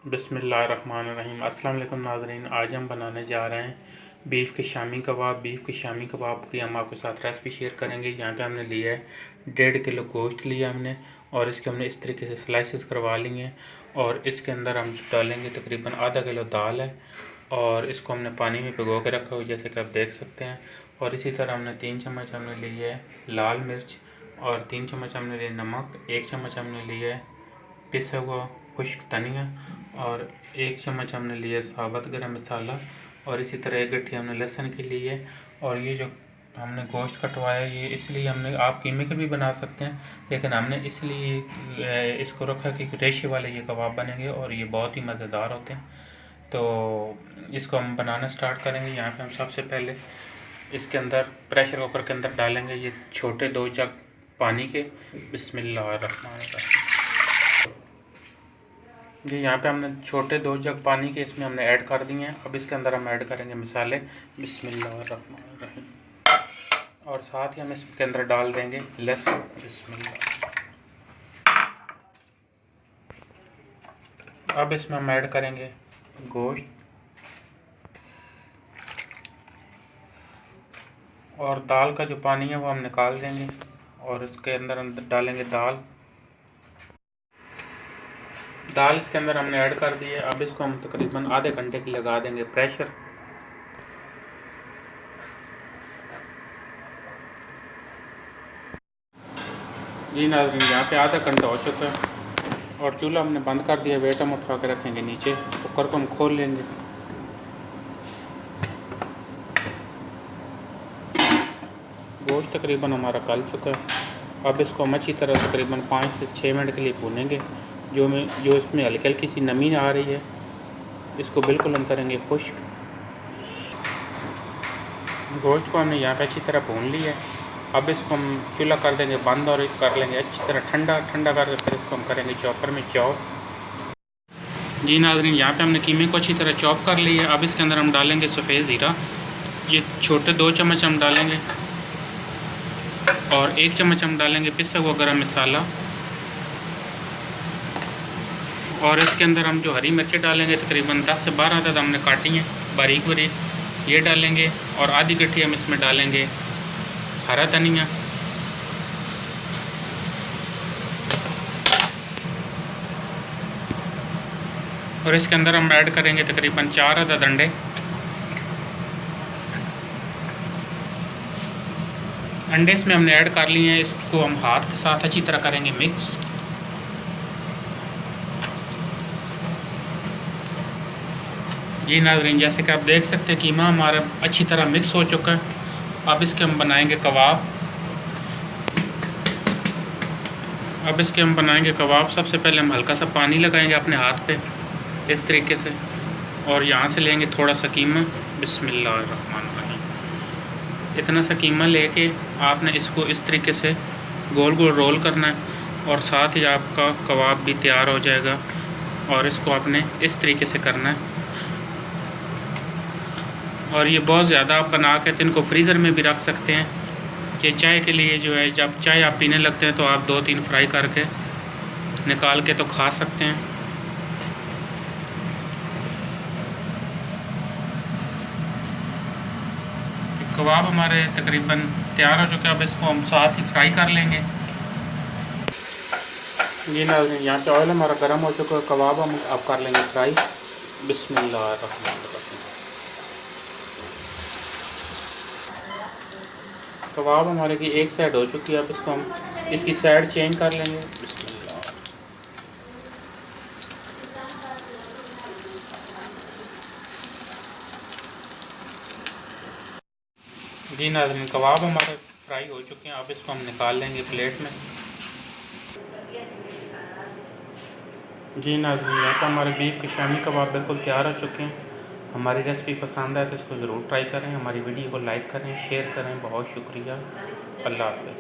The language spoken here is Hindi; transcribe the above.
बिस्मिल्लाहिर्रहमानिर्रहीम। अस्सलाम वालेकुम नाज़रीन, आज हम बनाने जा रहे हैं बीफ़ के शामी कबाब। बीफ़ के शामी कबाब की हम आपके साथ रेसिपी शेयर करेंगे। यहाँ पे हमने लिया है 1.5 किलो गोश्त लिया हमने, और इसके हमने इस तरीके से स्लाइसेस करवा लिए हैं। और इसके अंदर हम डालेंगे तकरीबन आधा किलो दाल है, और इसको हमने पानी में भिगो के रखा हुआ जैसे कि आप देख सकते हैं। और इसी तरह हमने 3 चम्मच हमने लिए है लाल मिर्च, और 3 चम्मच हमने लिए नमक, 1 चम्मच हमने लिए पिसा हुआ खुश्क धनिया, और 1 चम्मच हमने लिया साबुत गरम मसाला, और इसी तरह 1 गट्ठी हमने लहसुन की ली है। और ये जो हमने गोश्त कटवाया ये इसलिए हमने, आप कीमे के भी बना सकते हैं, लेकिन हमने इसलिए इसको रखा कि रेशे वाले ये कबाब बनेंगे और ये बहुत ही मज़ेदार होते हैं। तो इसको हम बनाना स्टार्ट करेंगे। यहाँ पे हम सबसे पहले इसके अंदर प्रेशर कुकर के अंदर डालेंगे ये छोटे 2 जग पानी के। बिस्मिल्लाहिर्रहमानिर्रहीम। जी, यहाँ पे हमने छोटे 2 जग पानी के इसमें हमने ऐड कर दिए हैं। अब इसके अंदर हम ऐड करेंगे मसाले। बिस्मिल्लाहिर्रहमानिर्रहीम। और साथ ही हम इसके अंदर डाल देंगे लहसुन। बिस्मिल्लाह। अब इसमें हम ऐड करेंगे गोश्त, और दाल का जो पानी है वो हम निकाल देंगे, और इसके अंदर हम डालेंगे दाल इसके अंदर हमने ऐड कर दी है। अब इसको हम तकरीबन आधे घंटे के लगा देंगे प्रेशर। जी नाज़रीन, यहाँ पे आधा घंटा हो चुका है, और चूल्हा हमने बंद कर दिया। वेट हम उठा के रखेंगे नीचे, कुकर को हम खोल लेंगे। गोश्त तकरीबन हमारा गल चुका है। अब इसको हम अच्छी तरह तकरीबन 5 से 6 मिनट के लिए भूनेंगे। जो इसमें हल्की हल्की सी नमी आ रही है इसको बिल्कुल हम करेंगे खुश्क। गोश्त को हमने यहाँ पे अच्छी तरह भून लिया है। अब इसको हम चूल्हा कर देंगे बंद, और कर लेंगे अच्छी तरह ठंडा करके फिर इसको हम करेंगे चॉपर में चॉप। जी नाज़रीन, यहाँ पे हमने कीमे को अच्छी तरह चॉप कर लिया है। अब इसके अंदर हम डालेंगे सफ़ेद ज़ीरा, ये छोटे 2 चम्मच हम डालेंगे, और 1 चम्मच हम डालेंगे पिसा हुआ गरम मसाला। और इसके अंदर हम जो हरी मिर्चें डालेंगे तकरीबन 10 से 12 अदद हमने काटी हैं बारीक बारीक, ये डालेंगे। और आधी गट्ठी हम इसमें डालेंगे हरा धनिया, और इसके अंदर हम ऐड करेंगे तकरीबन 4 अदद अंडे। अंडे इसमें हमने ऐड कर लिए हैं। इसको हम हाथ के साथ अच्छी तरह करेंगे मिक्स। जी नाज़रीन, जैसे कि आप देख सकते हैं कीमा हमारा अच्छी तरह मिक्स हो चुका है। अब इसके हम बनाएंगे कबाब। सबसे पहले हम हल्का सा पानी लगाएंगे अपने हाथ पे इस तरीके से, और यहाँ से लेंगे थोड़ा सा कीमा। बिस्मिल्लाहिर्रहमानिर्रहीम। इतना सा कीमा लेके आपने इसको इस तरीके से गोल गोल रोल करना है, और साथ ही आपका कबाब भी तैयार हो जाएगा। और इसको आपने इस तरीके से करना है। और ये बहुत ज़्यादा आप बना के तो इनको फ्रीज़र में भी रख सकते हैं, कि चाय के लिए जो है जब चाय आप पीने लगते हैं तो आप 2-3 फ्राई करके निकाल के तो खा सकते हैं। कबाब हमारे तकरीबन तैयार हो चुके हैं। अब इसको हम साथ ही फ्राई कर लेंगे। ये ना, यहाँ पे ऑयल हमारा गर्म हो चुका है। कबाब हम अब कर लेंगे फ्राई। बिस्मिल्लाहिर्रहमानिर्रहीम। कबाब हमारे की एक साइड हो चुकी है। अब इसको हम इसकी साइड चेंज कर लेंगे। बिस्मिल्लाह। जी नाज़रीन, कबाब हमारे फ्राई हो चुके हैं। अब इसको हम निकाल लेंगे प्लेट में। जी नाज़रीन, यहाँ पर हमारे बीफ के शामी कबाब बिल्कुल तैयार हो चुके हैं। हमारी रेसिपी पसंद आए तो इसको ज़रूर ट्राई करें। हमारी वीडियो को लाइक करें, शेयर करें। बहुत शुक्रिया। अल्लाह हाफ़िज़।